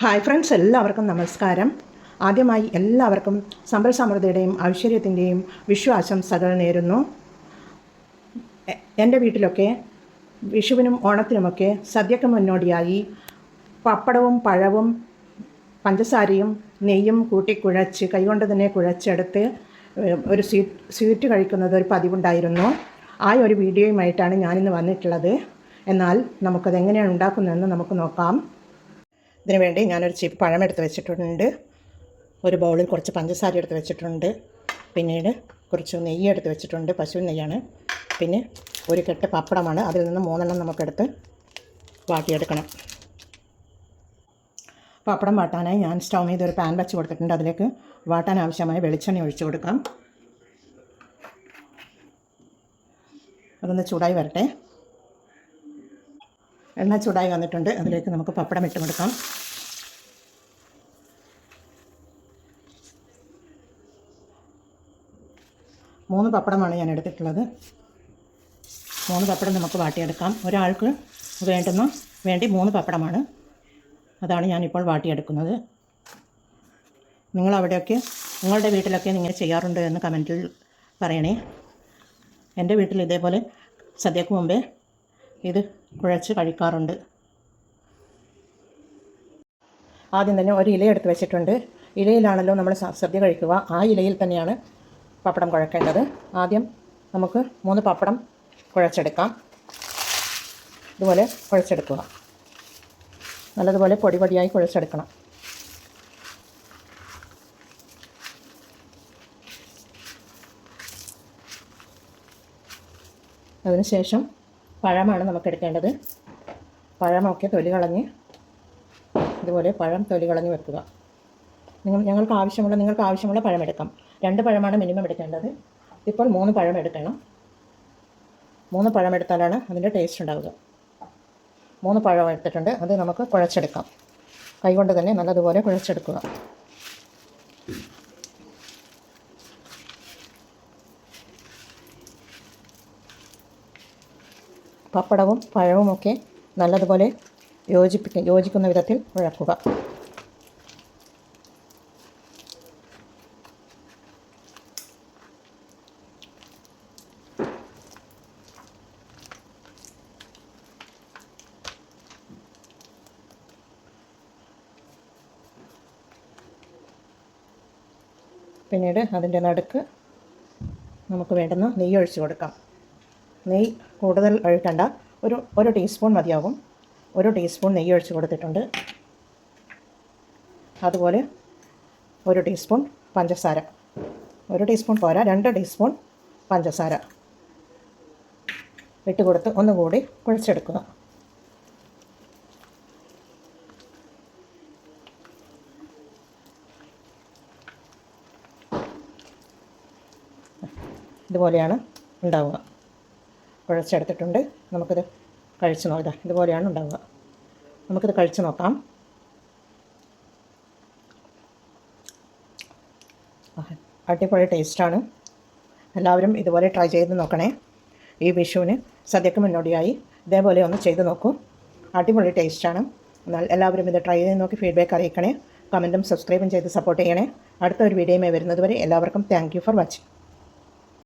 Hi friends, എല്ലാവർക്കും നമസ്കാരം. ആദ്യമായി എല്ലാവർക്കും സമ്പൽ സമൃദ്ധിയുടെയും ഐശ്വര്യത്തിൻ്റെയും വിഷു നേരുന്നു. എൻ്റെ വീട്ടിലൊക്കെ വിഷുവിനും ഓണത്തിനുമൊക്കെ സദ്യക്ക് മുന്നോടിയായി പപ്പടവും പഴവും പഞ്ചസാരയും നെയ്യും കൂട്ടി കുഴച്ച് കൈകൊണ്ട് തന്നെ കുഴച്ചെടുത്ത് ഒരു സ്വീറ്റ് കഴിക്കുന്നത് ഒരു പതിവുണ്ടായിരുന്നു. ആ ഒരു വീഡിയോയുമായിട്ടാണ് ഞാനിന്ന് വന്നിട്ടുള്ളത്. എന്നാൽ നമുക്കത് എങ്ങനെയാണ് ഉണ്ടാക്കുന്നതെന്ന് നമുക്ക് നോക്കാം. ഇതിനു വേണ്ടി ഞാനൊരു ചിപ്പ് പഴം എടുത്ത് വെച്ചിട്ടുണ്ട്. ഒരു ബൗളിൽ കുറച്ച് പഞ്ചസാര എടുത്ത് വെച്ചിട്ടുണ്ട്. പിന്നീട് കുറച്ച് നെയ്യ് എടുത്ത് വെച്ചിട്ടുണ്ട്, പശു നെയ്യാണ്. പിന്നെ ഒരു കെട്ട് പപ്പടമാണ്. അതിൽ നിന്ന് 3 നമുക്കെടുത്ത് വാട്ടിയെടുക്കണം. പപ്പടം വാട്ടാനായി ഞാൻ സ്റ്റൗ ചെയ്ത് ഒരു പാൻ വെച്ച് കൊടുത്തിട്ടുണ്ട്. അതിലേക്ക് വാട്ടാൻ ആവശ്യമായ വെളിച്ചെണ്ണ ഒഴിച്ചു കൊടുക്കാം. അതൊന്ന് ചൂടായി വരട്ടെ. എണ്ണ ചൂടായി വന്നിട്ടുണ്ട്. അതിലേക്ക് നമുക്ക് പപ്പടം ഇട്ട് കൊടുക്കാം. മൂന്ന് പപ്പടമാണ് ഞാൻ എടുത്തിട്ടുള്ളത്. 3 പപ്പടം നമുക്ക് വാട്ടിയെടുക്കാം. ഒരാൾക്ക് വേണ്ടി 3 പപ്പടമാണ്. അതാണ് ഞാനിപ്പോൾ വാട്ടിയെടുക്കുന്നത്. നിങ്ങളുടെ വീട്ടിലൊക്കെ ഇങ്ങനെ ചെയ്യാറുണ്ട് എന്ന് കമൻറ്റിൽ പറയണേ. എൻ്റെ വീട്ടിൽ ഇതേപോലെ സദ്യക്ക് മുമ്പേ ഇത് കുഴച്ച് കഴിക്കാറുണ്ട്. ആദ്യം തന്നെ ഒരു ഇല എടുത്ത് വെച്ചിട്ടുണ്ട്. ഇലയിലാണല്ലോ നമ്മൾ സദ്യ കഴിക്കുക. ആ ഇലയിൽ തന്നെയാണ് പപ്പടം കുഴക്കേണ്ടത്. ആദ്യം നമുക്ക് 3 പപ്പടം കുഴച്ചെടുക്കാം. ഇതുപോലെ കുഴച്ചെടുക്കുക. നല്ലതുപോലെ പൊടിയായി കുഴച്ചെടുക്കണം. അതിനുശേഷം പഴമാണ് നമുക്ക് എടുക്കേണ്ടത്. പഴമൊക്കെ തൊലി കളഞ്ഞ് ഇതുപോലെ പഴം തൊലി കളഞ്ഞ് വെക്കുക. നിങ്ങൾക്ക് ആവശ്യമുള്ള പഴം എടുക്കാം. 2 പഴമാണ് മിനിമം എടുക്കേണ്ടത്. ഇപ്പോൾ 3 പഴം എടുക്കണം. 3 പഴം എടുത്താലാണ് അതിൻ്റെ ടേസ്റ്റ് ഉണ്ടാവുക. 3 പഴം എടുത്തിട്ടുണ്ട്. അത് നമുക്ക് കുഴച്ചെടുക്കാം. കൈകൊണ്ട് തന്നെ നല്ലതുപോലെ കുഴച്ചെടുക്കുക. പപ്പടവും പഴവുമൊക്കെ നല്ലതുപോലെ യോജിക്കുന്ന വിധത്തിൽ കുഴക്കുക. പിന്നീട് അതിൻ്റെ നടുക്ക് നമുക്ക് വേണ്ടുന്ന നെയ്യ് ഒഴിച്ച് കൊടുക്കാം. നെയ്യ് കൂടുതൽ ഒഴിക്കണ്ട. ഒരു ടീസ്പൂൺ മതിയാകും. 1 ടീസ്പൂൺ നെയ്യ് ഒഴിച്ച് കൊടുത്തിട്ടുണ്ട്. അതുപോലെ 1 ടീസ്പൂൺ പഞ്ചസാര. 1 ടീസ്പൂൺ പോരാ, 2 ടീസ്പൂൺ പഞ്ചസാര ഇട്ട് കൊടുത്ത് ഒന്നുകൂടി കുഴച്ചെടുക്കുക. ഇതുപോലെയാണ് ഉണ്ടാവുക. കുഴച്ചെടുത്തിട്ടുണ്ട്. നമുക്കിത് കഴിച്ച് നോക്കാം. ഇതുപോലെയാണ് ഉണ്ടാവുക. നമുക്കിത് കഴിച്ച് നോക്കാം. അടിപൊളി ടേസ്റ്റാണ്. എല്ലാവരും ഇതുപോലെ ട്രൈ ചെയ്ത് നോക്കണേ. ഈ വിഷുവിന് സദ്യക്ക് മുന്നോടിയായി ഇതേപോലെ ഒന്ന് ചെയ്ത് നോക്കൂ. അടിപൊളി ടേസ്റ്റാണ്. എന്നാൽ എല്ലാവരും ഇത് ട്രൈ ചെയ്ത് നോക്കി ഫീഡ്ബാക്ക് അറിയിക്കണേ. കമൻറ്റും സബ്സ്ക്രൈബും ചെയ്ത് സപ്പോർട്ട് ചെയ്യണേ. അടുത്ത ഒരു വീഡിയോയുമായി വരുന്നതുവരെ എല്ലാവർക്കും താങ്ക് യു ഫോർ വാച്ചിങ്.